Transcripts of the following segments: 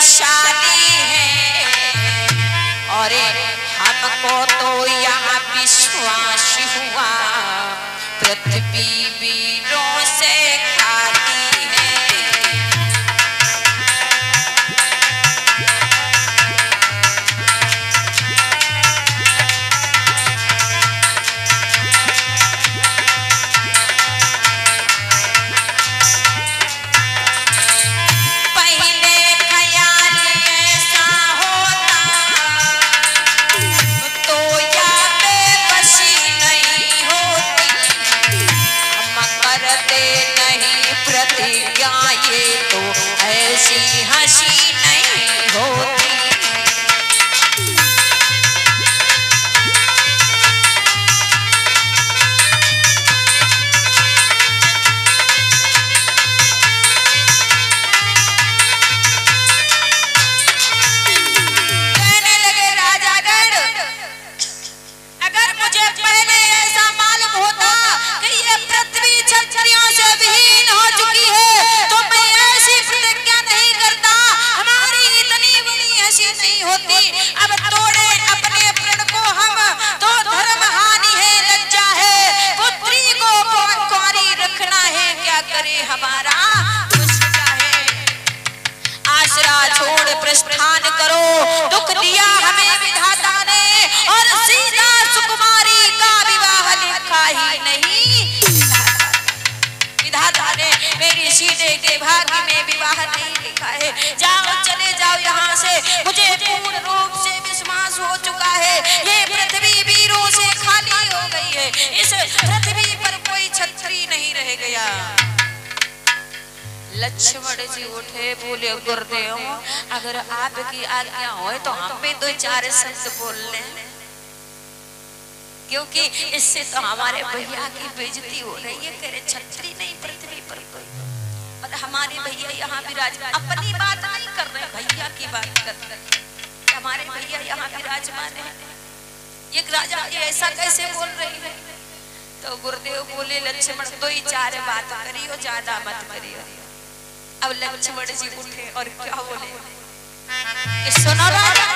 बलशाली है और हमको तो यहाँ विश्वास हुआ पृथ्वी वीरों से खाली है। ये तो ऐसी हंसी नहीं होती। कहने लगे राजागण, अगर मुझे पहले ऐसा मालूम होता कि ये पृथ्वी क्षत्रियों से विहीन हो चुकी है तो मैं ऐसी प्रतिज्ञा नहीं करता, हमारी इतनी बड़ी हंसी नहीं होती। अब तोड़े अपने प्रण को हम तो धर्म हानि है, लज्जा है, पुत्री को कुंवारी रखना है, क्या करे हमारा दुष्टा है। आसरा छोड़ प्रस्थान करो, दुख दिया हमें विधाता ने और सीता सुकुमारी का विवाह लिखा ही नहीं। विधाता ने मेरी सीते के भाग्य में विवाह नहीं लिखा है। जाओ, चले जाओ यहाँ से, मुझे पूर्ण रूप से विश्वास हो चुका है ये पृथ्वी वीरों से खाली हो गई है, इस पृथ्वी पर कोई क्षत्रिय नहीं रह गया। लक्ष्मण जी उठे, बोले गुरुदेव अगर आपकी आज्ञा हो तो हम भी दो चार शब्द बोल लें, क्योंकि इससे तो हमारे भैया की बेइज्जती हो रही है। कह रहे छत्री नहीं पृथ्वी पर कोई, और हमारे भैया यहाँ विराजमान, अपनी बात नहीं कर रहे, भैया की बात कर रहे, हमारे भैया यहाँ विराजमान है, ये राजा ये ऐसा कैसे बोल रही है। तो गुरुदेव बोले लक्ष्मण दो ही चार बात करियो, ज्यादा मत करियो। अब लक्ष्मण जी उठे और क्या बोले कि सुनो राजा,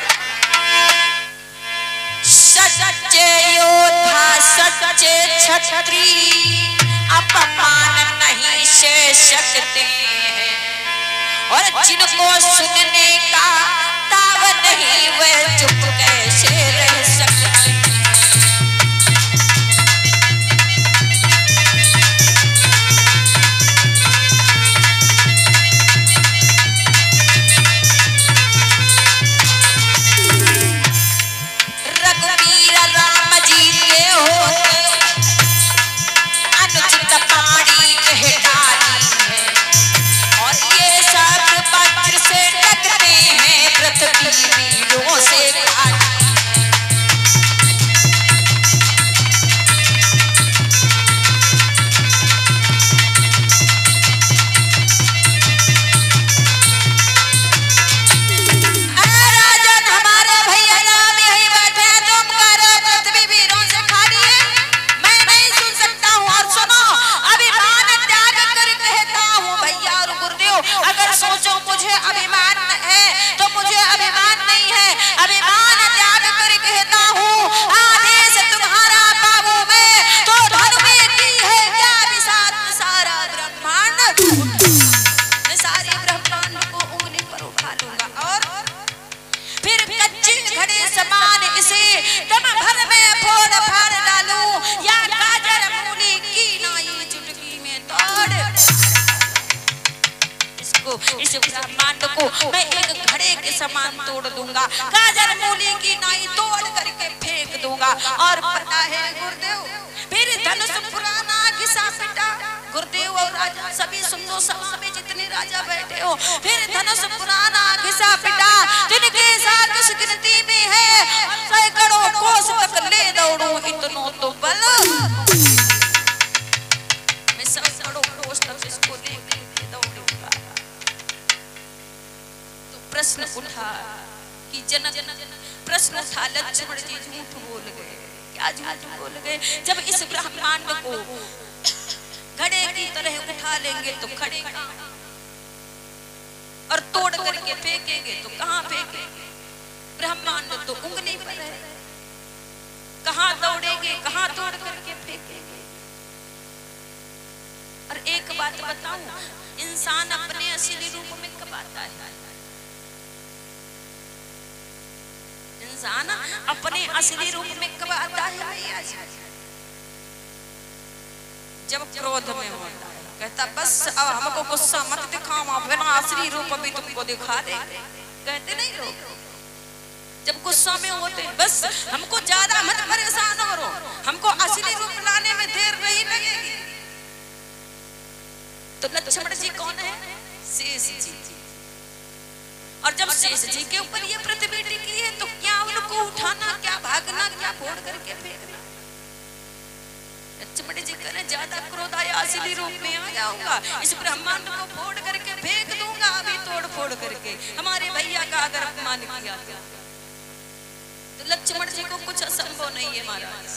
सच्चे योद्धा सच्चे क्षत्रिय अपमान नहीं सह सकते हैं, और जिनको सुनने का ताव नहीं वह चुप कैसे रह सकते हैं। इस ब्रह्मांड को मैं एक घड़े के समान तोड़ दूंगा, गाजर मूली की नाई तोड़ करके फेंक दूंगा। और पता है गुरुदेव, फिर धनुष पुराना घिसा पिटा, गुरुदेव और राजा सभी सुनो, सभा में जितने राजा बैठे हो, फिर धनुष पुराना घिसा पिटा, जिनके साथ इस गिनती में है सैकड़ों कोस तक ले दौड़ूं इतनो तो बल, मैं सैकड़ों कोस तक इसको ले दौड़ूंगा। तो प्रश्न उठा कि जनक प्रश्न उठा, लक्ष्मण जी झूठ बोल गए। क्या झूठ बोल गए? जब इस ब्रह्मांड को घड़े की तरह उठा लेंगे तो खड़ेगा, और तोड़ करके फेंकेंगे तो कहाँ फेंकेंगे? ब्रह्मांड तो उंगली पर है, कहाँ दौड़ेंगे, कहाँ तोड़ करके फेंकेंगे? और एक बात बताऊं, इंसान अपने असली रूप में कब आता है? इंसान अपने असली रूप में कब आता है भैया जी? जब क्रोध में होता है, कहता बस अब हमको गुस्सा मत दिखाओ, अपना असली रूप भी तुमको दिखा दे, कहते नहीं लोग? जब गुस्सा में होते बस हमको ज्यादा मत परेशान करो, हमको असली रूप लाने में देर नहीं लगेगी। तो लक्ष्मण जी कौन है? शेष जी। और जब शेष जी के ऊपर ये पृथ्वी टिकी है तो क्या उनको उठाना, क्या भागना, क्या फोड़ करके फेंकना? लक्ष्मण जी कहने ज्यादा क्रोध आया असली रूप में आ जाऊंगा, इस ब्रह्मांड को फोड़ करके फेंक दूंगा, अभी तोड़ फोड़ करके। हमारे भैया का अगर अपमान किया तो लक्ष्मण जी को कुछ असंभव नहीं है महाराज।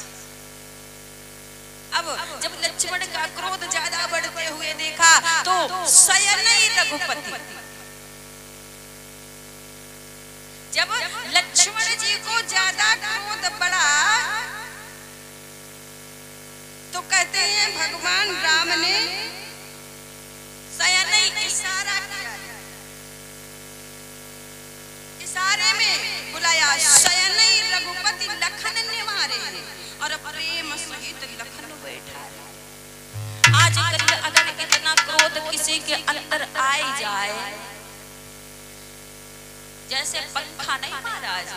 अब जब लक्ष्मण का क्रोध ज्यादा बढ़ते हुए देखा तो शयनई रघुपति, जब लक्ष्मण जी को ज्यादा क्रोध बढ़ा तो कहते हैं भगवान राम ने शयनई इशारा किया, इशारे में बुलाया, शयनई रघुपति लखन निवारे, और प्रेम सहित लखन बैठा। आजकल अगर इतना क्रोध किसी के अंदर आ जाए, जैसे पंखा नहीं महाराज,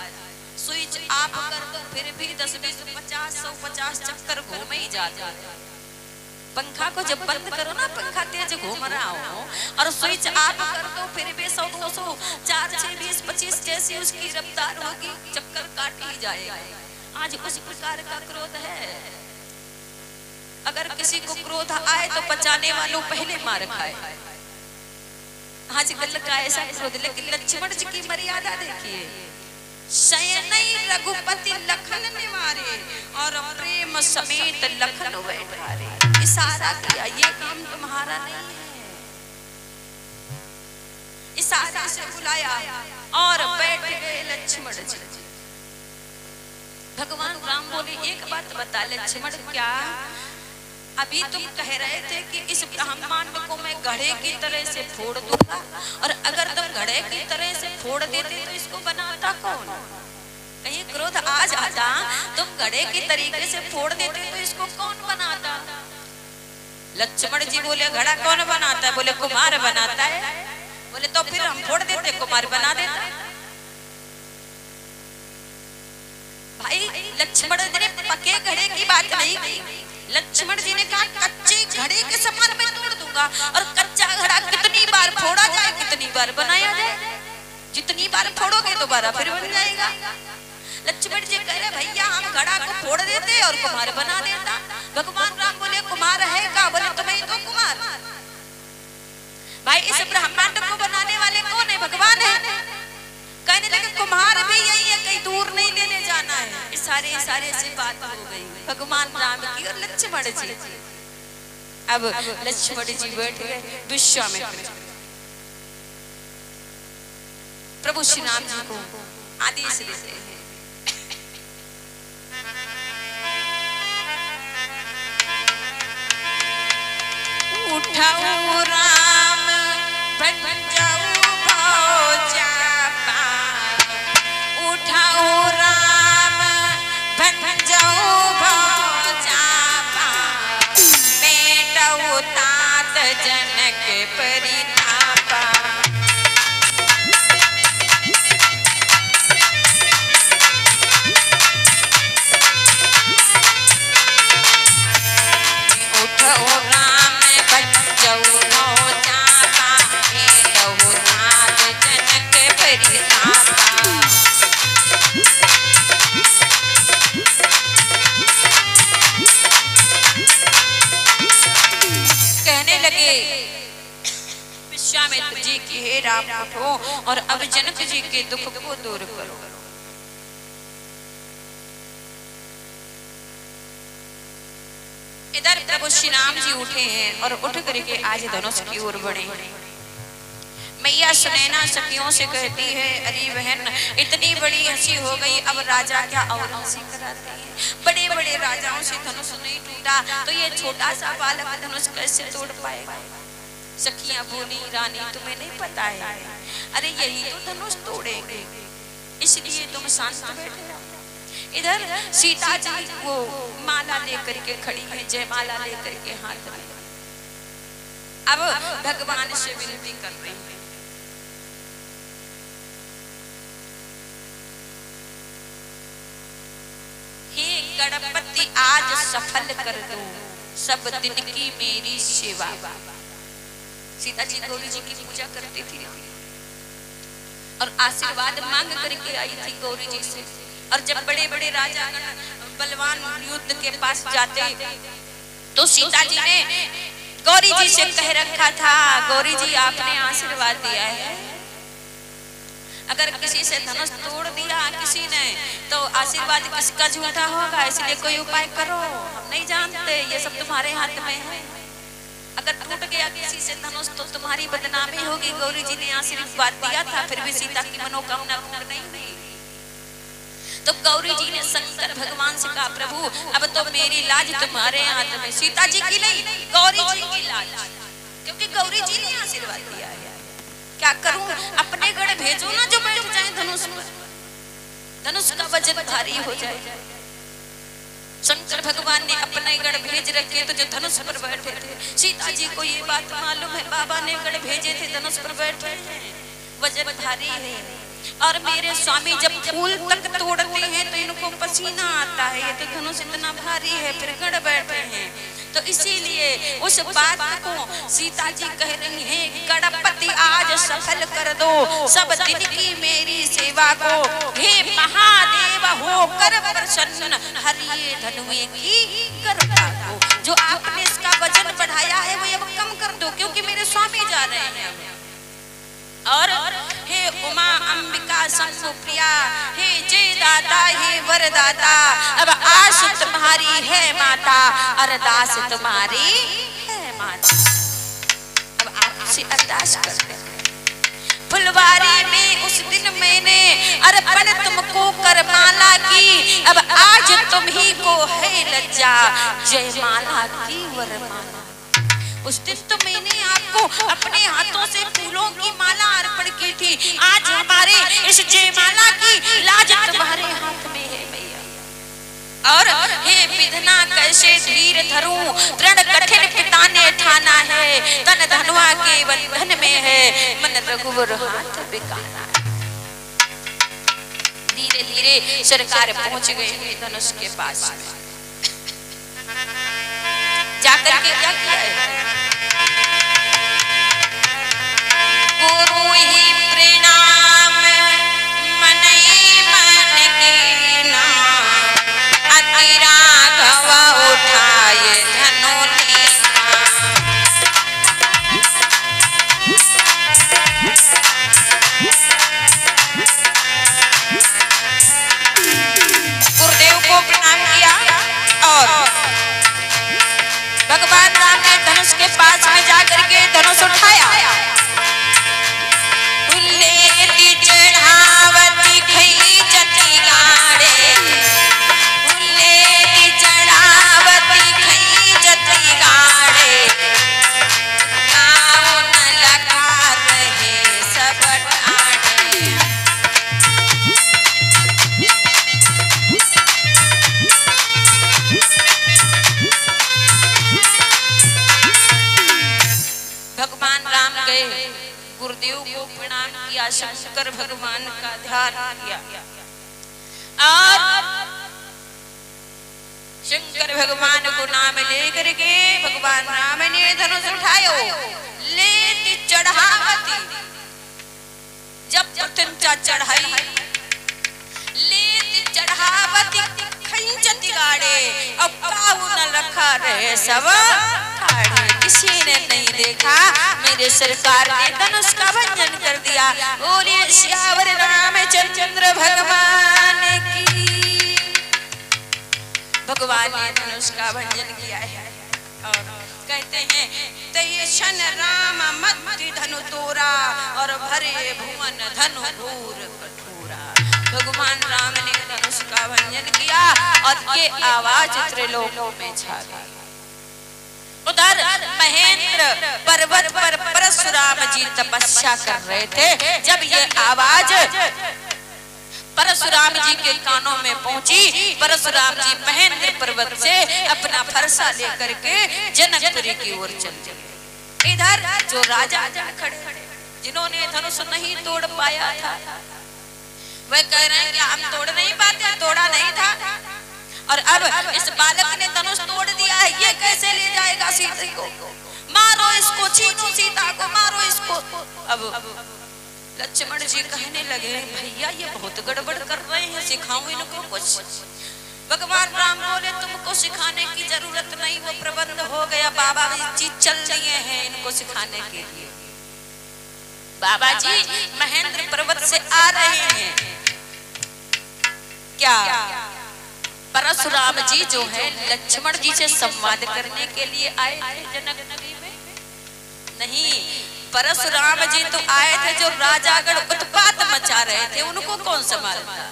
स्विच ऑफ कर दो फिर भी 10 20 50 150 चक्कर घूम ही जाता है। पंखा को जब बंद करो ना, पंखा तेज घूम रहा हो, और स्विच ऑफ कर दो फिर भी 100 200 4 6 20 25 जैसी उसकी रफ्तार होगी, चक्कर काट ही जाएगा। आज उस प्रकार का क्रोध है। अगर किसी को क्रोध आए तो बचाने वालों पहले मार खाए। आजकल का ऐसा क्रोध, लेकिन लक्ष्मण जी की मर्यादा देखिए, शयनई रघुपति लखन निवारे, और प्रेम समेत लखन बैठारे। इशारा किया, ये काम तुम्हारा नहीं है, इशारा से बुलाया और बैठ गए लक्ष्मण जी। भगवान राम बोले एक बात बता लक्ष्मण, क्या अभी तुम कह रहे थे कि इस ब्रह्मांड को मैं घड़े की तरह से फोड़ दूंगा, और अगर तुम घड़े की तरह से फोड़ देते तो इसको बनाता कौन? कहीं क्रोध आ जाता, तुम घड़े की तरीके से फोड़ देते तो इसको कौन बनाता? लक्ष्मण जी बोले घड़ा कौन बनाता है? बोले कुम्हार बनाता है। बोले तो फिर हम फोड़ देते, कुम्हार बना देता। भाई लक्ष्मण जी ने पके घड़े की बात नहीं की, लक्ष्मण जी ने कहा कच्चे घड़े के समान मैं तोड़ दूंगा, और कच्चा घड़ा कितनी बार फोड़ा जाए, कितनी बार बनाया जाए, जितनी बार फोड़ोगे दोबारा फिर बन जाएगा। लक्ष्मण जी कह रहे भैया हम घड़ा को फोड़ देते और कुम्हार बना देता। भगवान राम बोले कुम्हार है का? बोले तुम्हें तो कुम्हार। भाई इस ब्रह्मांड को बनाने वाले कौन है? भगवान है। कहने लगे कुम्हार भी यही है, कहीं दूर नहीं लेने जाना है। इशारे इशारे से बात हो गई भगवान राम की और लक्ष्मण जी। अब लक्ष्मण जी बैठ गए, विश्वामित्र प्रभु श्री राम जी को आदेश देते हैं, उठाओ राम बन जाओ भौजा पार, उठाओ राम बन जाओ भौजा पार, बेटो तात जनक परितापा। उठाओ राम बन जाओ भौजा पार, बेटो तात जनक परितापा। कहने लगे विश्वामित्र जी की हे राम उठो और अब जनक जी के दुख को दूर करो। इधर प्रभु श्री राम जी उठे हैं और उठ करके आज धनुष की ओर बढ़े। मैया सुनैना सखियों से कहती है, अरे बहन इतनी बड़ी हंसी हो गई, अब राजा क्या और हंसी कराते हैं? बड़े बड़े राजाओं से धनुष नहीं टूटा तो ये छोटा सा बालक धनुष कैसे तोड़ पाएगा? सखियां बोली, रानी तुम्हें नहीं पता है, अरे यही तो धनुष तोड़ेंगे, इसलिए तुम शांत बैठे रहो। इधर सीता जी वो माला लेकर के खड़ी है, जयमाला लेकर के हाथ में। अब भगवान से विनती कर रही है, हे गणपति आज सफल कर दो सब दिन की मेरी सेवा। सीता जी गौरी जी की पूजा करती थी और आशीर्वाद मांग करके आई थी गौरी जी से। और जब बड़े बड़े राजा बलवान युद्ध के पास जाते तो सीता जी ने गौरी जी से कह रखा था, गौरी जी आपने आशीर्वाद दिया है, अगर किसी से धनुष तोड़ दिया किसी ने तो आशीर्वाद किसका झूठा होगा, इसलिए कोई उपाय करो, हम नहीं जानते, ये सब तुम्हारे हाथ में है। अगर टूट गया किसी से धनुष तो तुम्हारी बदनामी होगी। गौरी जी ने आशीर्वाद दिया था, फिर भी सीता की मनोकामना पूर्ण नहीं हुई। तो गौरी जी ने शंकर भगवान से कहा, प्रभु अब तो मेरी लाज तुम्हारे हाथ में, सीता जी की नहीं गौरी जी की लाज, क्योंकि गौरी जी ने आशीर्वाद दिया है। क्या करूं, अपने गढ़ भेजो ना जो बैठ जाए धनुष पर, धनुष का वजन भारी हो जाए। शंकर भगवान ने अपने गढ़ भेज रखे तो जो धनुष पर बैठे थे, सीता जी को ये बात मालूम है, बाबा ने गढ़ भेजे थे धनुष पर बैठे हैं, वजन भारी है। और मेरे स्वामी जब फूल तक तोड़ते हैं तो इनको पसीना आता है, ये तो धनुष इतना भारी है, फिर गढ़ बैठे हैं। तो इसीलिए उस बात को सीता जी कह रही हैं, गणपति आज सफल कर दो सब दिन की मेरी सेवा को, हे महादेव होकर प्रसन्न हरिये धनुए की कृपा को। जो आपने इसका वजन बढ़ाया है वो अब कम कर दो, क्योंकि मेरे स्वामी जा रहे हैं। और हे उमा अंबिका शंभु प्रिया, हे जय दाता हे वरदाता, अब आस तुम्हारी है माता, अरदास तुम्हारी है माता। अब आपसे अरदास करते हैं। फुलवारी में उस दिन मैंने अर्पण तुमको करमाला की, अब आज तुम ही को है लज्जा जयमाला की वरमाला। उस दिन तो मैंने आपको अपने हाथों से फूलों की माला अर्पण की थी, आज हमारे इस जयमाला की लाज तुम्हारे हाथ में है मैया। और हे विधना कैसे धीर धरूं, दृढ़ कठिन पिता ने ठाना है, तन धनवा के बंधन में है, मन रघुवर हाथ बिकाना है। धीरे धीरे सरकार पहुंच गए हैं धनुष के पास में। जाकर के क्या किया है, गुरु ही प्रणाम मनई मन के नाम, अति राघव उठाए धनु गुरुदेव को प्रणाम किया। और भगवान राम ने धनुष के पास में जाकर के धनुष उठाया, चढ़ावती खई जती गाड़े, चढ़ावती खई जती गाड़े, गाँव न लगा रहे सब ठाणे। भगवान राम गए, गुरुदेव को प्रणाम किया, शंकर भगवान का ध्यान किया और शंकर भगवान को नाम लेकर के भगवान राम ने धनुष उठायो, लेती चढ़ावती, जब प्रतिंचा चढ़ाई, लेती चढ़ावती खंचती गाड़े, अब काहू न रखा रहे सब ठाणे। किसी ने नहीं देखा, मेरे सरकार ने धनुष का भंजन कर दिया। बोलिए सियावर रामचंद्र भगवान की। भगवान ने धनुष का भंजन किया है और कहते हैं तय शन राम मत धनु तोरा, और भरे भुवन धनु घूर कठोरा। भगवान राम ने धनुष का भंजन किया और ये आवाज त्रिलोकों में छा गई। उधर महेंद्र पर्वत पर परशुराम जी तपस्या कर रहे थे। जब ये आवाज परशुराम जी के कानों में पहुंची, परशुराम जी महेंद्र पर्वत से अपना फरसा लेकर के जनकपुरी की ओर चल दिए। इधर जो राजा खड़े जिन्होंने धनुष नहीं तोड़ पाया था, वह कह रहे हैं कि हम तोड़ नहीं पाते, तोड़ा नहीं था, और अब इस बालक ने धनुष तोड़ दिया है, ये कैसे ले जाएगा सीता को? मारो इसको, छीनो सीता को, मारो इसको। अब लक्ष्मण जी कहने लगे, भैया ये बहुत गड़बड़ कर रहे हैं, सिखाऊं इनको कुछ। भगवान राम बोले, तुमको सिखाने की जरूरत नहीं, वो प्रबंध हो गया, बाबा जी चल दिए हैं इनको सिखाने के लिए। बाबा जी महेंद्र पर्वत से आ रहे हैं। क्या परशुराम जी जो है लक्ष्मण जी से संवाद करने के लिए आए थे जनक नगरी में? नहीं, परशुराम जी तो आए थे जो राजागण उत्पात मचा रहे थे, उनको कौन संभालता।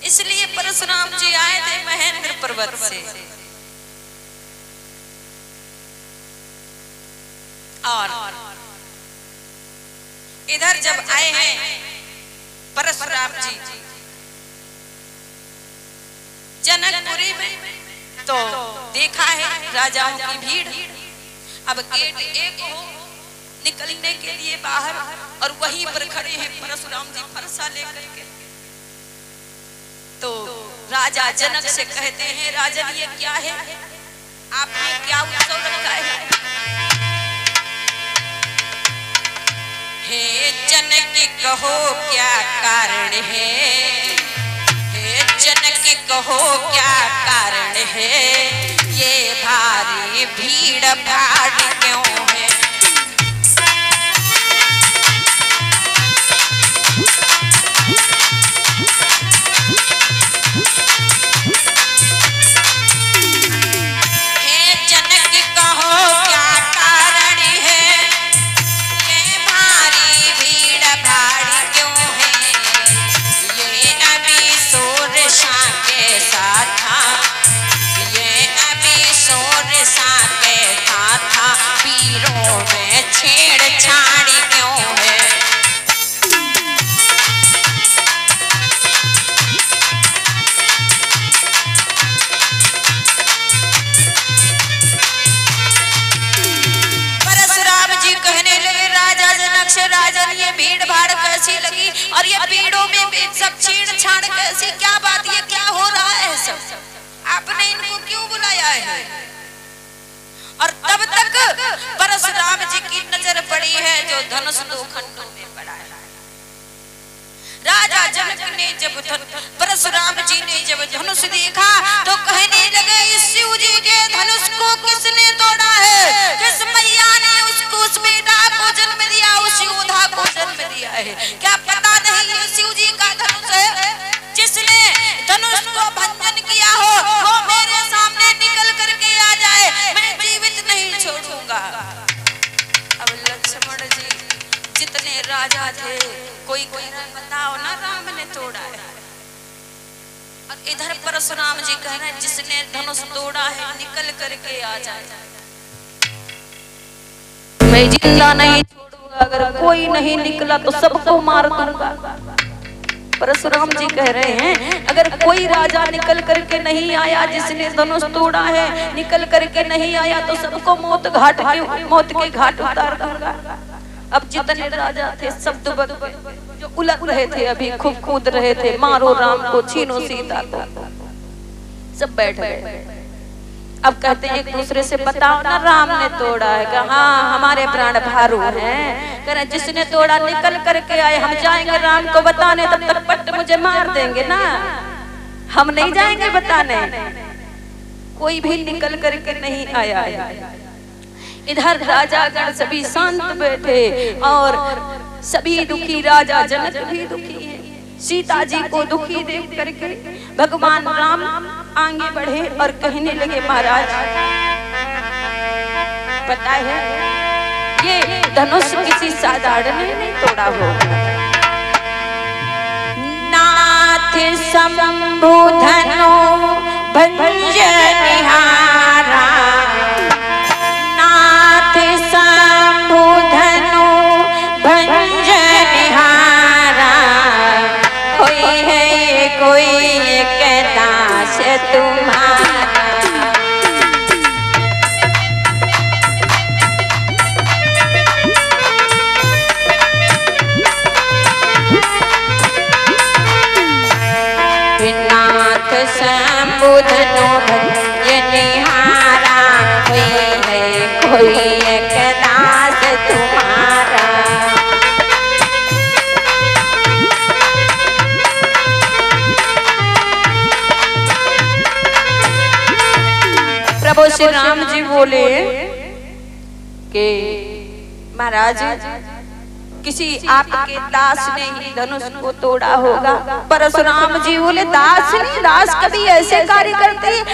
इसलिए परशुराम जी आए थे महेंद्र पर्वत से। और इधर जब आए हैं परशुराम जी जनकपुरी में, तो देखा है राजाओं की भीड़। अब गेट एक हो निकलने के लिए बाहर, और वहीं पर खड़े हैं परशुराम जी फरसा लेकर के। तो राजा जनक से कहते हैं, राजन ये क्या है, आपने क्या उत्सव रखा है? हे जनक कहो क्या कारण है, हे जनक कहो क्या कारण है, ये भारी भीड़ भाड़ क्यों है? हे जनक कहो क्या कारण है, ये भारी भीड़ भाड़ क्यों है? ये अभी शोरशा के साथ था, ये अभी शोरशा के साथ था, पीरों में छेड़छाड़ क्यों है? परशुराम जी कहने लगे राजा जनक से, राजन ये भीड़ भाड़ कैसी लगी, और ये भीड़ों में भी सब छेड़छाड़ कैसी, क्या बात, ये क्या हो रहा है सब? आपने इनको क्यों बुलाया है? और तब तक परशुराम जी की नजर पड़ी है जो धनुष दो खंडों में पड़ा है। राजा जनक ने जब परशुराम जी ने जब धनुष देखा तो कहने लगे, इस शिव जी के धनुष को किसने तोड़ा है? किस मैया ने उसको, उस बेटा को जन्म दिया, उस योद्धा को जन्म दिया है? क्या पता नहीं ये शिव जी का धनुष है? जिसने धनुष को भंजन किया हो वो मेरे सामने निकल करके आ जाए, मैं जीवित नहीं छोड़ूंगा। अब लक्ष्मण जी जितने राजा थे, कोई कह रहा बताओ ना राम ने तोड़ा है, और इधर परशुराम जी कह रहे हैं जिसने धनुष तोड़ा है निकल करके आ जाए, मैं जिंदा नहीं छोड़ूंगा, अगर कोई नहीं निकला तो सबको मार दूंगा। परशुराम जी कह रहे हैं अगर कोई राजा निकल करके नहीं आया जिसने धनुष तोड़ा है, निकल करके नहीं आया तो सबको मौत के घाट उतार दूंगा। अब जितने राजा थे सब जो उलट रहे थे, अभी खूब कूद रहे थे, मारो राम को, छीनो सीता को, सब बैठ गए। अब कहते हैं एक दूसरे से बताओ ना राम ने तोड़ा है? कि हाँ हमारे प्राण भारू हैं। कह रहे जिसने तोड़ा निकल करके आए, हम जाएंगे राम को बताने, तब तक पट मुझे मार देंगे ना, हम नहीं जाएंगे बताने। कोई भी निकल करके नहीं आया है। इधर राजागण सभी शांत बैठे और सभी दुखी, राजा जनक भी दुखी है। सीता जी को दुखी देख करके भगवान राम आगे बढ़े और कहने लगे महाराज पता है ये धनुष किसी साधारण ने नहीं तोड़ा होगा। नाथ शंभु धनु भंज निहारा, नाथ शंभु धनु भंज निहारा, कोई है कोई एक दास तुम्हारा। शंभु धनु भंज निहारा, कोई है कोई एक दास तुम्हारा। प्रभु श्री राम जी बोले कि महाराज किसी आपके दास ने ही धनुष को तोड़ा होगा। परशुराम जी बोले दास नहीं, दास कभी ऐसे कार्य करते हैं,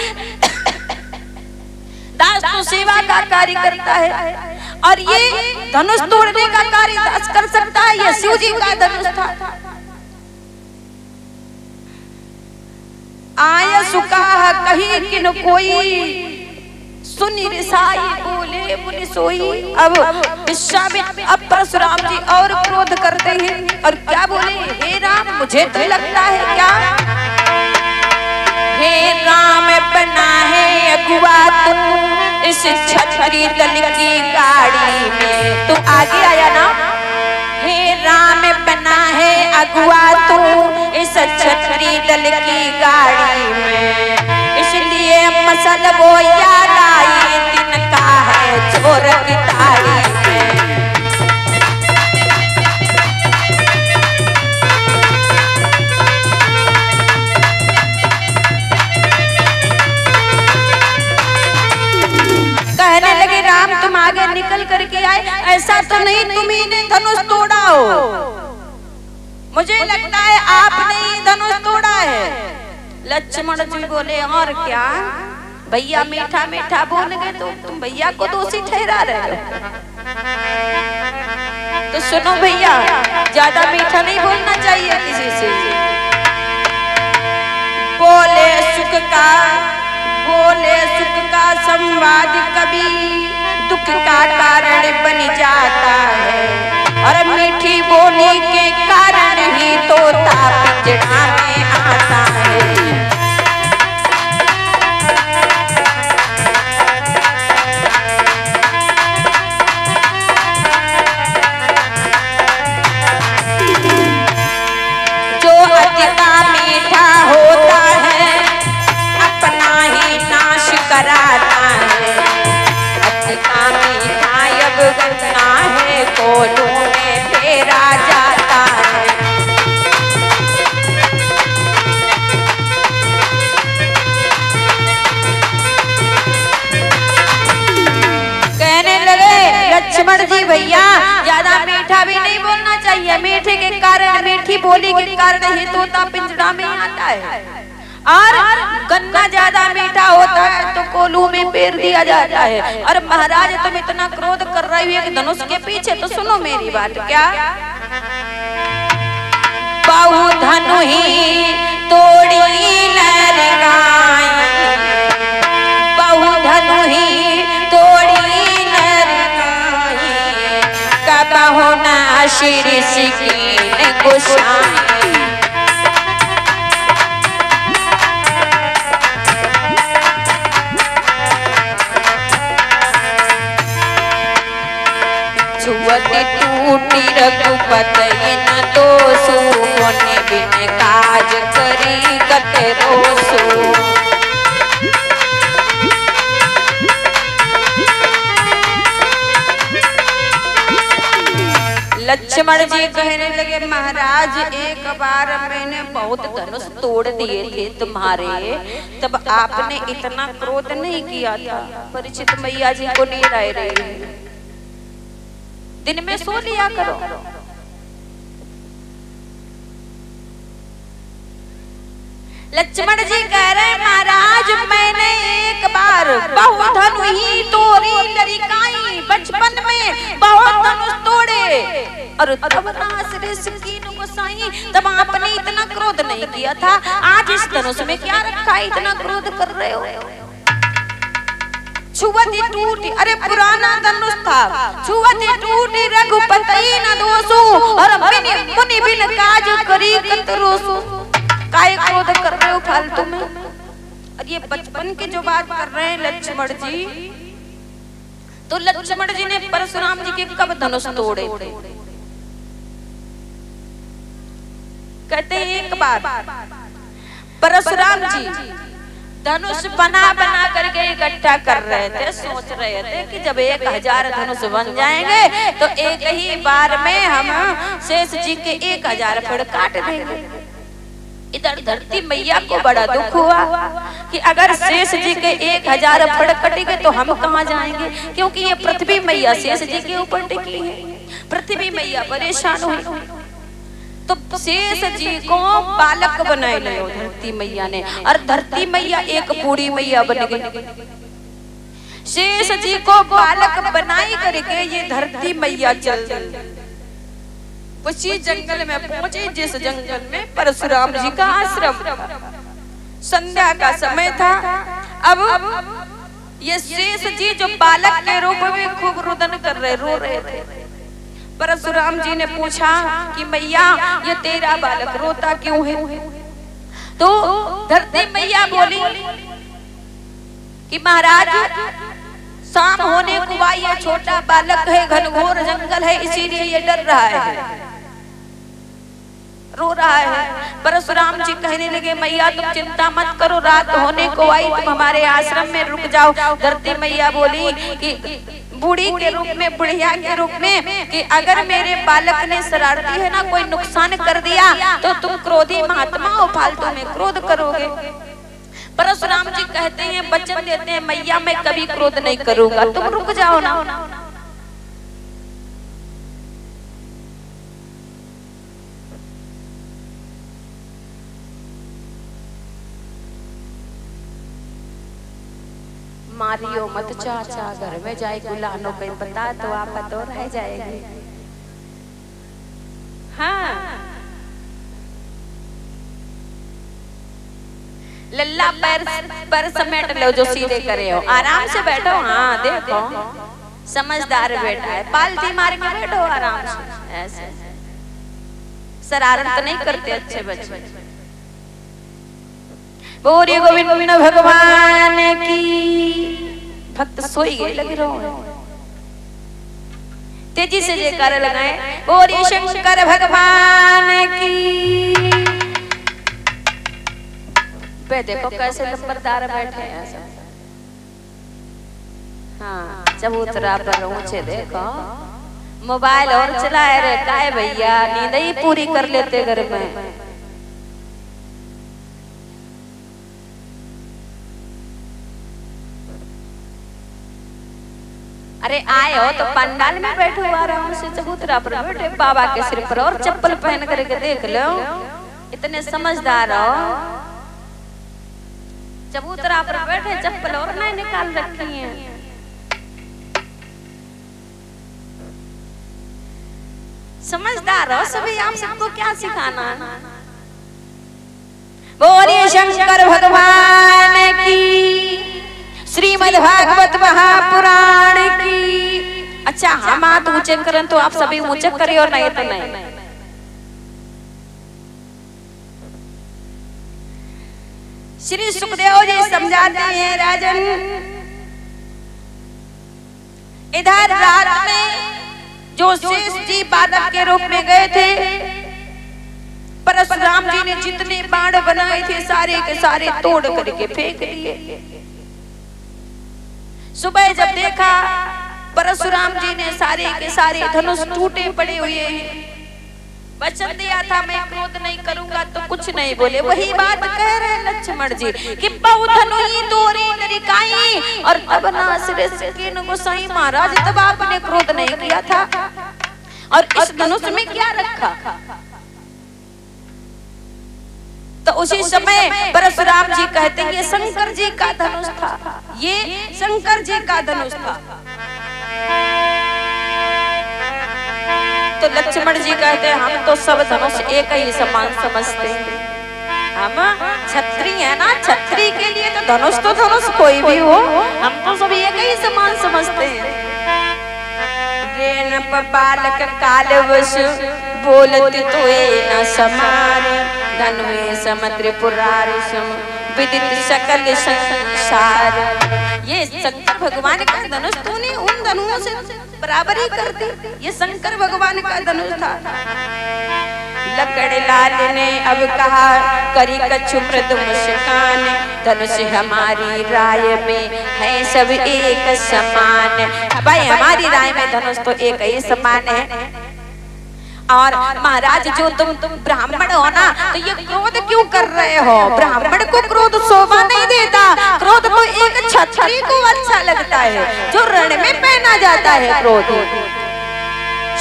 दास तो सेवा का कार्य करता है, और ये धनुष तोड़ने का कार्य दास कर सकता है। ये शिव जी का धनुष था। आय सुका कहीं किन कोई, सुनी रिसाई बोले मुनि सोई। अब विश्वामित्र, अब परशुराम जी और क्रोध करते हैं और क्या बोले, हे राम मुझे तो लगता है क्या, हे राम बना है अगुआ तू इस छतरी दल की गाड़ी में। तू आगे आया ना, हे राम बना है अगुआ तू इस छतरी दल की गाड़ी में, इसलिए मसल वो याद आई तिनका है चोर की ताड़ी में। कहने लगे राम तुम आगे निकल करके आए, ऐसा तो नहीं तुम्ही ने धनुष तोड़ा हो, मुझे लगता है आपने ही धनुष तोड़ा है। लक्ष्मण जी बोले और क्या भैया, मीठा मीठा बोल गए तो तुम भैया को दोषी ठहरा रहे हो। तो सुनो भैया, ज्यादा मीठा नहीं बोलना चाहिए किसी से। बोले सुख का संवाद कभी दुख का कारण बन जाता है, और मीठी बोली के कारण ही तोता पिंजरा में आता है। जो अधिका मीठा होता है अपना ही नाश कराता है, अधिका मीठा अब गन्ना है कोलों में फेरा जाता है। कहने लगे लक्ष्मण जी भैया ज्यादा मीठा भी नहीं बोलना चाहिए, मीठे के कारण, मीठी बोली के कारण ही तोता पिंजरा में आता है, और गन्ना ज्यादा मीठा होता है तो कोल्हू में पेर दिया जाता है। और महाराज तुम इतना क्रोध कर रही हो कि धनुष के पीछे, तो सुनो मेरी बात। क्या बहु धनु ही तोड़ी लरगाई, बहु धनु ही तोड़ी लरगाई, कबहु न शीर्ष कीन गुसाई। टूटी रघुपति न दोषु, होने बिन काज करी गत रोसु। लक्ष्मण जी कहने लगे महाराज एक बार मैंने बहुत धनुष तोड़ दिए थे तुम्हारे, तब आपने इतना क्रोध नहीं किया था। परिचित मैया जी को नींद आ रही है, दिन में सो लिया करो। लक्ष्मण जी कह रहे महाराज मैंने एक बार बहुत धनु ही तोड़ी लड़काई, बचपन में बहुत और तब नासरे कीन गोसाई, तब आपने इतना क्रोध नहीं किया था। आज इस धनुष में क्या रखा है, इतना क्रोध कर रहे हो? छुवती टूटी, अरे पुराना धनुष था। छुवती टूटी रघुपति न दोषो, और मुनि बिन काज करी कतरोसो। काय क्रोध कर रहे हो फालतू में? और ये बचपन की जो बात कर रहे हैं लक्ष्मण जी, तो लक्ष्मण जी ने परशुराम जी के कब धनुष तोड़े? कहते हैं एक बार परशुराम जी धनुष बना करके इकट्ठा कर रहे थे, सोच रहे थे कि जब 1000 धनुष बन जाएंगे तो एक ही बार में हम शेष जी के 1000 फड़ काट देंगे। इधर धरती मैया को बड़ा दुख हुआ कि अगर शेष जी के 1000 फड़ कटेंगे तो हम कहाँ जाएंगे, क्योंकि ये पृथ्वी मैया शेष जी के ऊपर टिकी है। पृथ्वी मैया परेशान हुई तो शेष जी को बालक बनाए लियो धरती मैया ने, और धरती मैया एक बूढ़ी मैया बन गई। शेष जी को बालक बनाई करके ये धरती मैया चल गई। उसी जंगल में पहुंचे जिस जंगल में परशुराम जी का आश्रम। संध्या का समय था। अब ये शेष जी जो बालक के रूप में खूब रुदन कर रहे, रो रहे थे। परशुराम जी ने पूछा कि मैया ये तेरा बालक रोता क्यों है? तो धरती मैया बोली कि महाराज शाम होने को हुआ, ये छोटा बालक है, घनघोर जंगल है, इसीलिए ये डर रहा है, रो रहा है। परशुराम जी कहने लगे मैया तुम चिंता मत करो, रात होने को आई, तुम हमारे आश्रम में रुक जाओ। धरती मैया बोली कि बूढ़ी के रूप में, बुढ़िया के रूप में, कि अगर मेरे बालक ने शरारती है ना कोई नुकसान कर दिया तो तुम क्रोधी महात्मा हो, फालतू में क्रोध करोगे। परशुराम जी कहते हैं, वचन देते हैं मैया मैं कभी क्रोध नहीं करूंगा, तुम रुक जाओ ना। मारियो मत चाचा, घर में जाए गुलानो पे पता तो आप तो रह जाएगी। हाँ लल्ला पैर समेट लो जो सीधे करे हो, आराम से बैठो। हाँ देखो समझदार बेटा है, पालती मार के बैठो आराम से, ऐसे शरारत तो नहीं करते अच्छे बच्चे। बोलिए गोविंद भगवान की। भक्त सोई गए लगे रहो, तेजी से जयकारा लगाए। बोलिए शंकर भगवान की। पे देखो कैसे लंबरदार बैठे हैं सब। हाँ चबूतरा पर ऊंचे देखो, मोबाइल और चलाए रहे काय भैया, नींद ही पूरी कर लेते घर में। अरे आए हो तो पंडाल में बैठो आराम से, चबूतरा पर बैठे बाबा के सिर पर, और चप्पल पहन करके देख लो, इतने समझदार हो। चबूतरा पर बैठे चप्पल और नहीं निकाल रखी है। समझदार हो सभी, आप सबको क्या सिखाना। बोलिए शंकर भगवान की। श्रीमद् भागवत महापुराण की। अच्छा हम हाथ ऊंचे करें तो आप सभी ऊंचे करिए, और नहीं तो नहीं। श्री सुखदेव जी समझाते हैं राजन, इधर रात में जो शेष जी बालक के रूप में गए थे, परशुराम जी ने जितने बाण बनाए थे सारे के सारे तोड़ करके फेंक दिए। सुबह जब देखा परशुराम जी ने सारे के सारे धनुष टूटे पड़े हुए हैं। वचन दिया था मैं क्रोध नहीं करूंगा, तो कुछ नहीं बोले। वही बात कह रहे लक्ष्मण जी कि बहु धनु ही तोरी नरिकाई, और तब नासरे कीन गोसाई। महाराज तब आपने क्रोध नहीं किया था, और इस धनुष में क्या रखा? तो उसी समय परशुराम जी कहते हैं ये शंकर जी का धनुष था, ये शंकर जी का धनुष था। तो लक्ष्मण जी कहते हैं हम तो सब धनुष एक ही समान समझते हैं। हम छत्री है ना, छत्री के लिए तो धनुष कोई भी हो, हम तो सब एक ही समान समझते हैं। रेन बालक कालवश बोलत तोए न समार, धनुए समुद्र पुरार सम विदित सकल संसार। ये शंकर भगवान का धनुष तूने उन धनुओं से बराबरी कर दी, ये शंकर भगवान का धनुष था। लकड़ लाल ने अब कहा करी कछु मृदु मुस्कान, धनुष हमारी राय में है सब एक समान। भाई हमारी राय में धनुष तो एक ही समान है। और महाराज जो तुम ब्राह्मण हो ना, तो ये क्रोध क्यों कर रहे हो? ब्राह्मण को क्रोध शोभा नहीं देता, क्रोध तो एक क्षत्रिय को अच्छा लगता है जो रण में पहना जाता है क्रोध।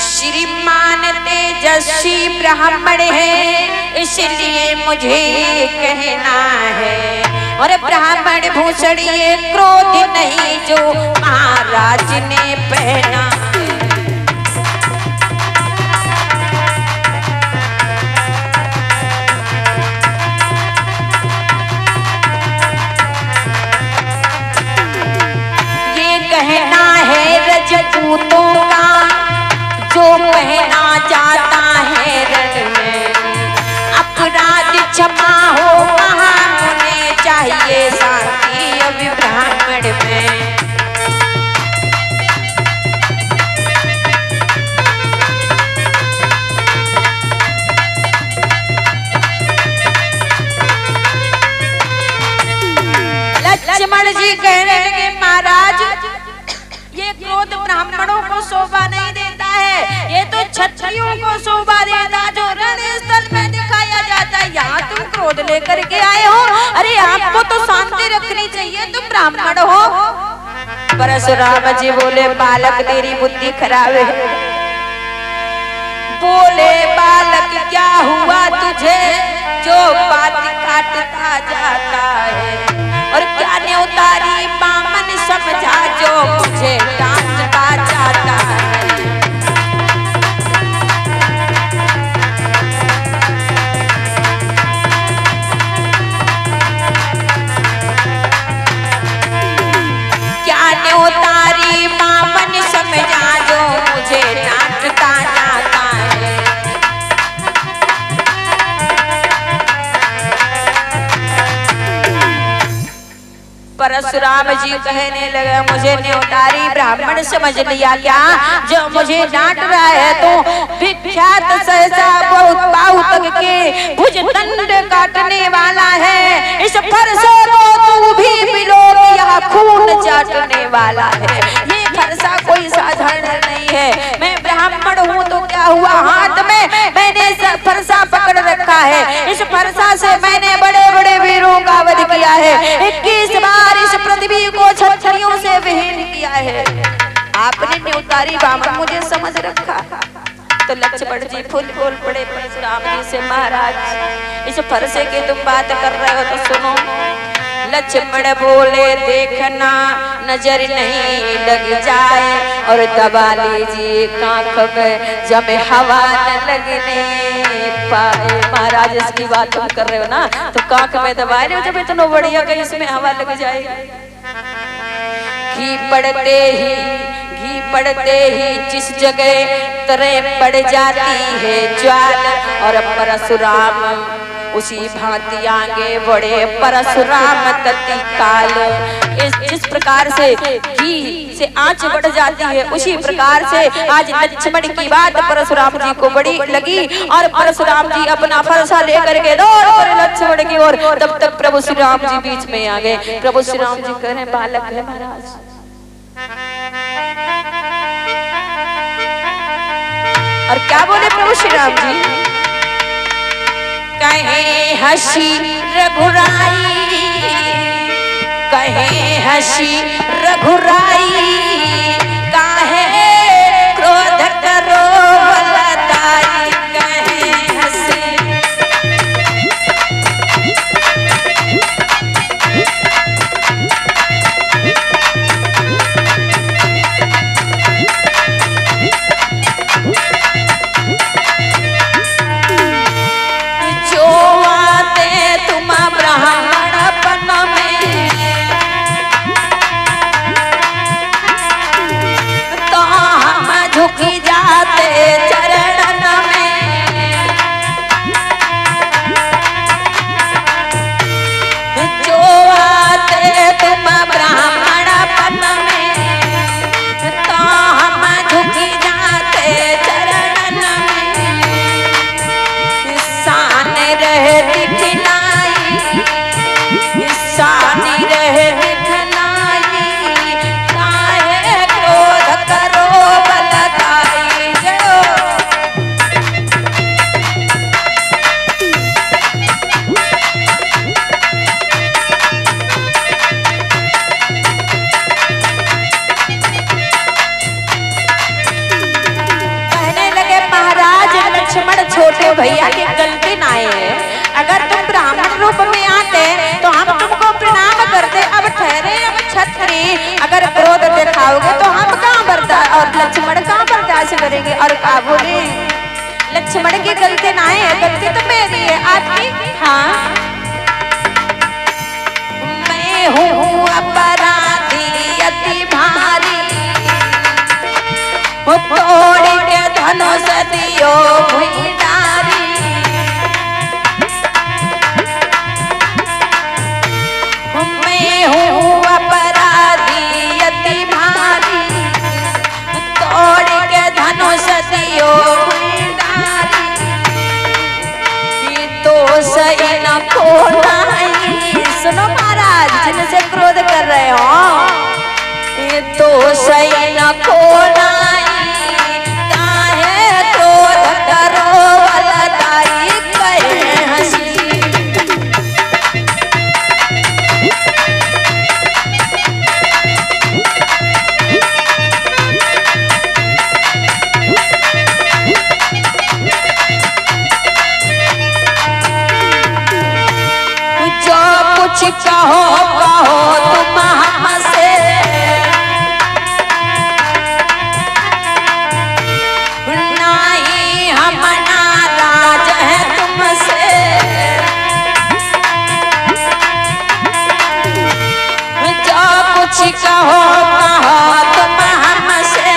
श्रीमान तेजस्वी ब्राह्मण है इसलिए मुझे कहना है, और ब्राह्मण भूषण ये क्रोध नहीं जो महाराज ने पहना। कहना है रजपूतों का जो पहना जाता है रण में, अपराध क्षमा हो वहाँ होने चाहिए शांति अभी ब्राह्मण में। लक्ष्मण जी कहने लगे महाराज ये क्रोध ब्राह्मणों को शोभा नहीं देता है, ये तो क्षत्रियों को शोभा देता जो रण स्थल में दिखाया जाता है। यहाँ तुम क्रोध लेकर के आए हो, अरे आपको तो शांति रखनी चाहिए, तुम ब्राह्मण हो। परशुराम जी बोले बालक तेरी बुद्धि खराब है। बोले बालक क्या हुआ तुझे जो बात काटता जाता है, और क्या न्योतारी बामन समझा जो मुझे डांटता जाता है। क्या न्योतारी बामन समझा जो मुझे डांटता जाता है। परशुराम जी कहने लगे मुझे न्योतारी ब्राह्मण समझ लिया क्या जो मुझे डांट रहा है? तो विख्यात सहसा बहुत बाहु तक के भुज दंड काटने वाला है, इस फरसे को तू भी मिलो यह खून चाटने वाला है। ये फरसा कोई साधारण नहीं है, मैं ब्राह्मण हूँ तो क्या हुआ, हाथ में मैंने फरसा पकड़ रखा है, इस फरसा से मैंने बड़े बड़े वीरों का वध किया है, 21 बार इस पृथ्वी को क्षत्रियों से विहीन किया है। आपने न्योतारी बामन मुझे समझ रखा। तो लक्ष्मण जी फूल बोल पड़े परशुराम जी से महाराज इस फरसे की तुम बात कर रहे हो तो सुनो। लक्ष्मण बोले देखना नजर नहीं लग जाए, और दबा लीजिए कांख में जमे हवा न लगने पाए। महाराज इसकी बात तुम कर रहे हो ना, तो कांख में दबा लो जब इतना बढ़िया कि इसमें हवा लग जाए। घी पड़ते ही जिस जगह तरह पड़ जाती है ज्वाल, और परशुराम उसी भांति आगे बढ़े परशुराम तत्काल। जिस प्रकार से घी से आंच बढ़ जाती है उसी प्रकार से आज लक्ष्मण की बात परशुराम जी को बड़ी लगी, और परशुराम जी अपना फरसा लेकर के दौड़ पड़े लक्ष्मण की ओर। तब तक प्रभु श्री राम जी बीच में आ गए। प्रभु श्री राम जी कह रहे बालक है महाराज। और क्या बोले प्रभु श्री राम जी? कहे हसी रघुराई, कहे हसी रघुराई, काहे क्रोध करो बलदाई, कहे हसी। छोटे भैया की गलती ना है। अगर तुम ब्राह्मण रूप में आते तो हम तुमको प्रणाम करते। अब ठहरे अब छत्री, अगर क्रोध दिखाओगे तो हम कहाँ बर्दाश्त, और लक्ष्मण कहाँ बर्दाश्त करेंगे। और क्या बोले, लक्ष्मण की गलती ना है, गलती तो मेरी है आपकी। हाँ मैं हूँ अपराधी अति भारी, तोड़ के धनुष दियो भुइंडारी। मैं हूँ अपराधी अति भारी, तोड़ के धनुष दियो भुइंडारी। तो सही न खोलाई, सुनो महाराज जिनसे क्रोध कर रहे हो, ये तो सही न खोलाई। काहे क्रोध करो वलदाई कहे हंसी। जो कुछ कहो कहो तुम हमसे, नहीं हम नाराज हैं तुमसे। जो कुछ कहो कहो तुम हमसे,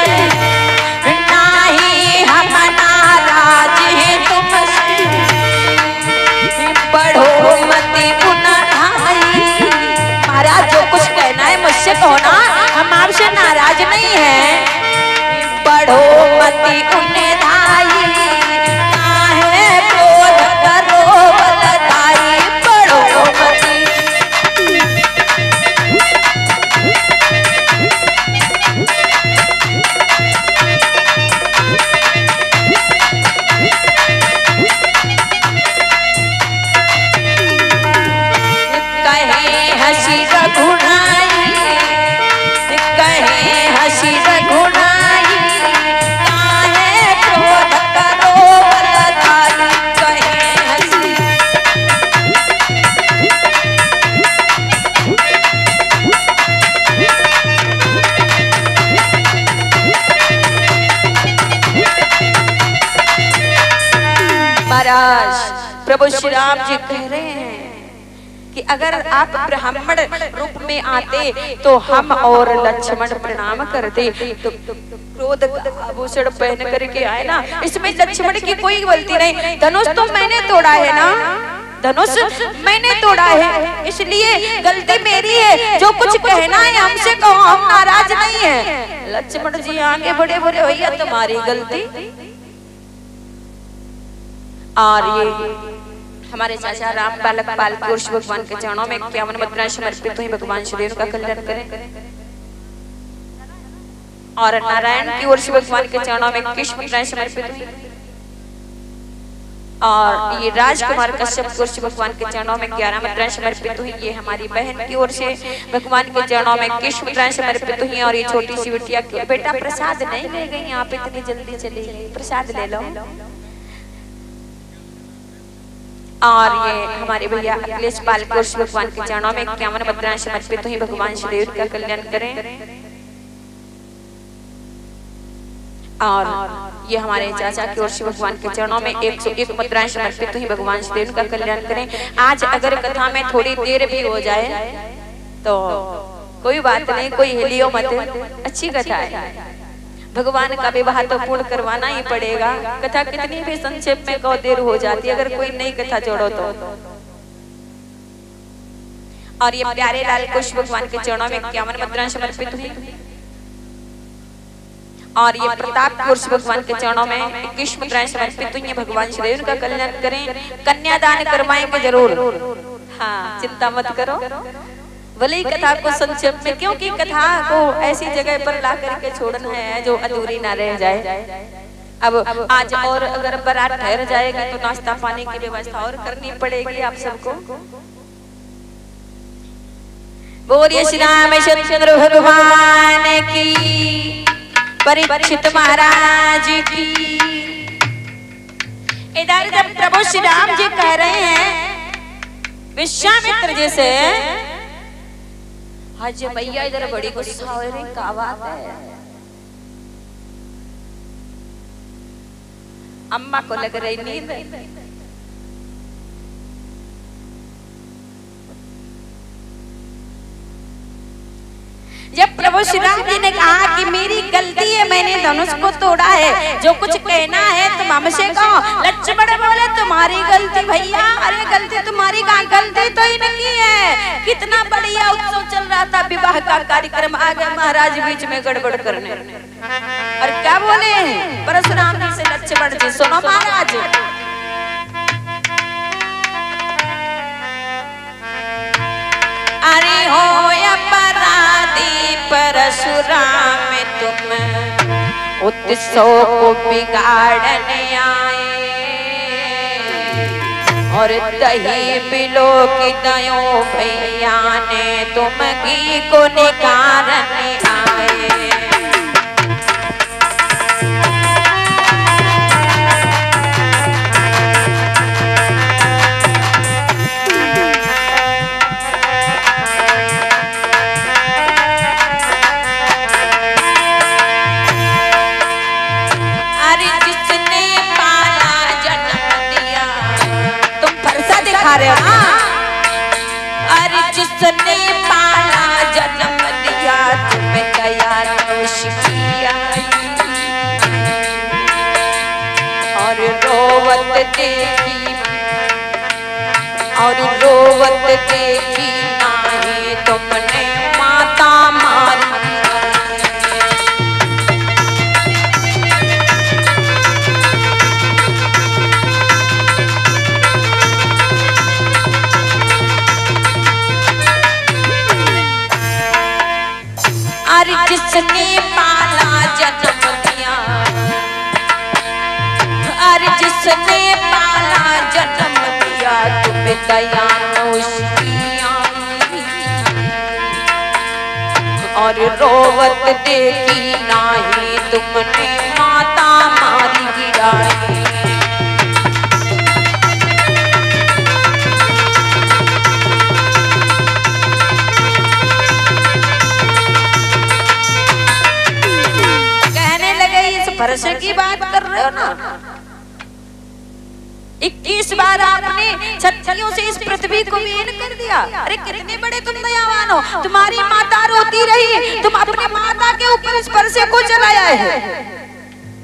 नहीं हम नाराज हैं तुमसे। बढ़ो मती महाराज, जो कुछ कहना है मुझसे कहो ना, हम आपसे नाराज नहीं हैं। बढ़ो मती उन्हें धाई, काहे क्रोध करो वलदाई। बढ़ो मती कहे हंसी रघुनाई, कहे हंसी रघुनाई। काहे क्रोध करो वलदाई, कहे हंसी। महाराज प्रभु श्री राम जी कह रहे हैं कि अगर आप ब्राह्मण रूप में आते तो हम और लक्ष्मण प्रणाम करते। तो क्रोध आभूषण पहन करके आए ना, इसमें लक्ष्मण की कोई गलती नहीं। धनुष तो मैंने तोड़ा है ना, धनुष मैंने तोड़ा है, इसलिए गलती मेरी है। जो कुछ कहना है हमसे कहो, हम नाराज नहीं है। लक्ष्मण जी आगे बड़े बड़े भैया तुम्हारी गलती। और ये हमारे चाचा राम बालक पाल की ओर से भगवान के चरणों में 51 मुद्राएं समर्पित हुई। भगवान श्रीदेव का कल्याण करें। और नारायण की ओर से भगवान के चरणों में 21 मुद्राएं समर्पित हुई। और ये राजकुमार कश्यप की ओर से भगवान के चरणों में 11 मुद्राएं समर्पित हुई। ये हमारी बहन की ओर से भगवान के चरणों में 21 मुद्राएं समर्पित हुई। और ये छोटी सी बिटिया की, बेटा प्रसाद नहीं ले गई आप, इतनी जल्दी चली गई, प्रसाद ले लो। और ये हमारे भैया अखिलेश पाल की ओर से भगवान के चरणों में 51 मुद्राएं समर्पित हुई। भगवान श्रीदेव का कल्याण करें। और ये हमारे चाचा की ओर से भगवान के चरणों में 101 मुद्राएं समर्पित हुई। भगवान श्रीदेव का कल्याण करें। आज अगर कथा में थोड़ी देर भी हो जाए तो कोई बात नहीं, कोई हिलियो मत, अच्छी कथा है। भगवान का विवाह तो पूर्ण करवाना ही पड़ेगा। कथा कितनी भी संक्षेप में कौ देर हो जाती है, अगर कोई नई कथा जोड़ो तो। और ये प्यारे लाल कुश भगवान के चरणों में 51 मुद्राएं समर्पित हुई। और ये प्रताप पुरुष भगवान के चरणों में 21 मुद्राएं समर्पित हुई। भगवान श्रीदेव का कल्याण करें। कन्यादान करवाएंगे जरूर, हाँ चिंता मत करो। भले ही कथा को संक्षेप में, क्योंकि कथा को ऐसी जगह पर ला करके छोड़ना है जो अधूरी ना रह जाए। अब आज और अगर बारात ठहर जाएगी तो नाश्ता पानी की व्यवस्था और करनी पड़ेगी आप सबको। बोलिए श्री रामचंद्र भगवान की, परीक्षित महाराज की। इधर प्रभु श्री राम जी कह रहे हैं विश्वामित्र जी से, हाजी भैया इधर बड़ी गुस्सा हो रही, क्या बात है? अम्मा को लग रही नींद। जब प्रभु श्री राम जी ने कहा कि मेरी गलती है, मैंने धनुष को तोड़ा है, जो कुछ कहना है तुम हमसे कहो। लक्ष्मण बोले तुम्हारी गलती भैया? अरे गलती तुम्हारी कहाँ, गलती तो इनकी है। कितना बढ़िया उत्सव चल रहा था, विवाह का कार्यक्रम, आ गए महाराज बीच में गड़बड़ करने। और क्या बोले परशुराम जी से लक्ष्मण जी, सुनो महाराज, अरे हो अपराधी परशुराम तुम उत्सव को बिगाड़ने आए, और दही बिलो की दयो भैया ने तुम घी को निकारने आए। अरे जिसने पाला जन्म दिया तुम्हें दया नोश किया, और रोवत देखी, और रोवत देखी नाही तुमने माता मारी। अरे जिसने पाला जन्म दिया, अरे जिसने पाला जन्म दिया तुम्हें दया नोश किया, और रोवत देखी नाही तुमने माता मारी गिराई। फर्श की बात कर रहे हो ना, 21 बार आपने क्षत्रियों से इस पृथ्वी को विहीन कर दिया। अरे कितने बड़े तुम दयावान हो, तुम्हारी माता रोती रही, तुम अपने माता के ऊपर इस फर्श को चलाया है।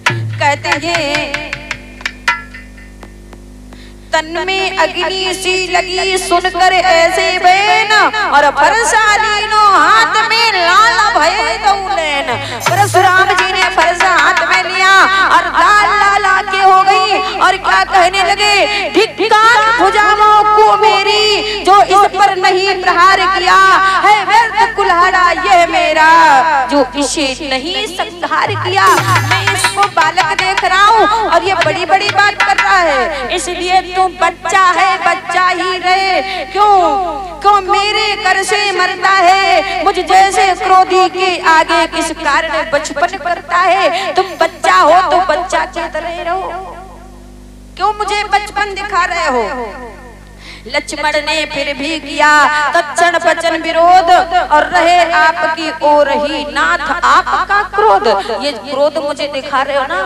कहते हैं तन में अग्नि सी लगी सुनकर ऐसे बहन, और फरसालीनो हाथ में लाल भय दौलेन। परशुराम जी ने फरसा हाथ में लिया और लाल लाल आंखें हो गई, और क्या कहने लगे, धिक्कार भुजाओं को मेरी, जो इस पर नहीं प्रहार किया है व्यर्थ कुल्हाड़ा ये मेरा, जो इसे नहीं संहार किया। मैं इसको बालक देख रहा हूँ और ये बड़ी बड़ी बात कर रहा है, इसलिए तू बच्चा है, बच्चा ही रहे। क्यों मेरे कर से मरता है, मुझ जैसे क्रोधी के आगे किस कारण बचपन करता है। तुम बच्चा हो तो बच्चा की तरह रहो, क्यों मुझे बचपन दिखा रहे हो। लक्ष्मण ने फिर भी किया तत्क्षण वचन विरोध, और रहे आपकी ओर ही नाथ आपका क्रोध। ये क्रोध मुझे दिखा रहे हो ना,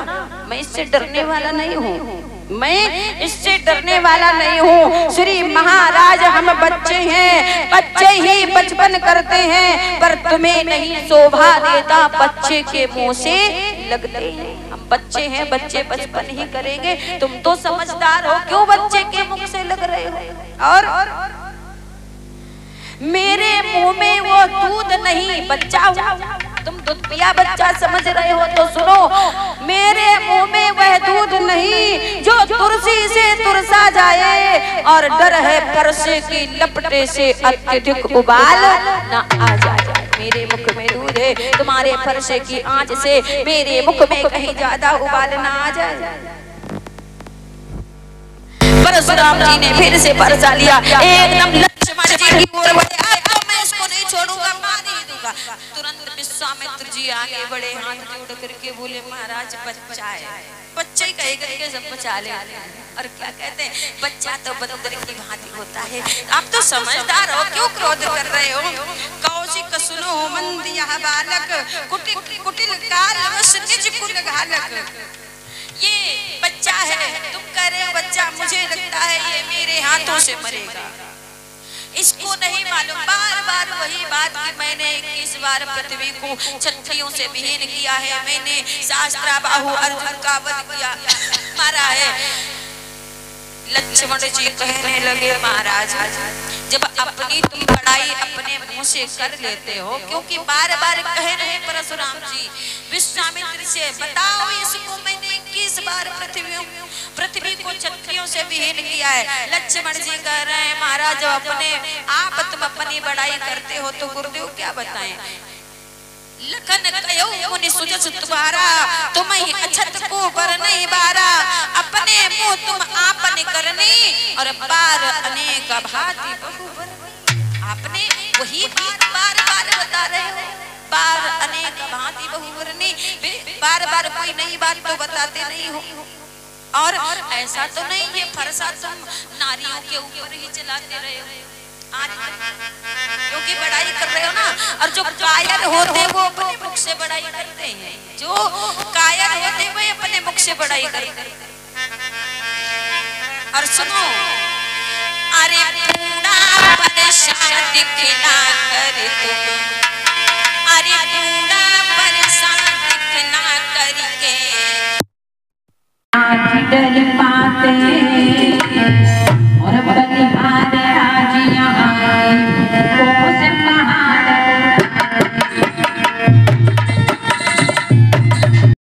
मैं इससे डरने वाला नहीं हूँ, मैं इससे डरने वाला नहीं हूँ। श्री महाराज हम बच्चे हैं, बच्चे ही बचपन करते हैं, पर तुम्हें नहीं शोभा देता बच्चे के मुंह से लगते हैं। हम बच्चे हैं, बच्चे बचपन ही करेंगे, तुम तो समझदार हो, क्यों बच्चे के मुंह से लग रहे हो। और मेरे मुंह में वो दूध नहीं, बच्चा हुआ तुम दूध पिया बच्चा समझ रहे हो तो सुनो, मेरे मुंह में वह दूध नहीं जो तुलसी से तुरसा जाए, और डर है फर्श की लपटे से अत्यधिक उबाल न आ जाए। मेरे मुख में दूध है, तुम्हारे फर्श की आंच से मेरे मुख में कहीं ज्यादा उबाल न आ जाए। परशुराम जी ने फिर से फरसा लिया, एकदम लक्ष्मण जी की ओर बढ़े, तो मैं इसको नहीं छोड़ूंगा, मार ही दूंगा। दूंगा। तुरंत विश्वामित्र जी आगे बढ़े, हाथ जोड़ करके बोले महाराज बच्चा है, बच्चे ही कहे करके सब बचा ले। और क्या कहते हैं, बच्चा तो बंदर की भांति होता है। आप तो समझदार हो, क्यों क्रोध कर रहे हो? कौशिक सुनो मंद यह बालक, कुटिल कुटिल काल वश निज कुल घालक। ये बच्चा है, तुम कह रहे हो बच्चा, मुझे लगता है ये मेरे हाथों से मरेगा। इसको नहीं मालूम बार बार वही बात कि मैंने 21 बार पृथ्वी को क्षत्रियों से विहीन किया है, मैंने सहस्त्राबाहु अर्जुन का वध किया, मारा है। लक्ष्मण जी कहने लगे महाराज, जब अपनी तुम बड़ाई अपने मुंह से कर लेते हो, क्योंकि बार बार कह रहे परशुराम जी विश्वामित्र से, बताओ इसको मैंने 21 बार पृथ्वी को क्षत्रियों से विहीन किया है। लक्ष्मण जी कह रहे हैं महाराज, जब अपने आप तुम अपनी बड़ाई करते हो तो गुरुदेव क्या बताएं। लखन कयो मुनि सुजस तुम्हारा, तुम ही अछत को बर नहीं बारा, अपने मुंह तुम आपन करनी और बार अनेक भांति बहु बरनी। आपने वही बात बार बार बता रहे हो, बार अनेक भांति बहु बरनी, बार बार कोई नई बात तो बताते नहीं हो। और ऐसा तो नहीं ये फरसा तुम नारियों के ऊपर ही चलाते रहे हो आज, क्योंकि बड़ाई कर रहे हो ना। और जो कायर होते वो अपने मुख से बड़ाई करते हैं, जो कायर होते वो अपने मुख से बड़ाई करते हैं। और सुनो, अरे पूरा परेशान दिखना कर तुम, अरे पूरा परेशान दिखना करके डर पाते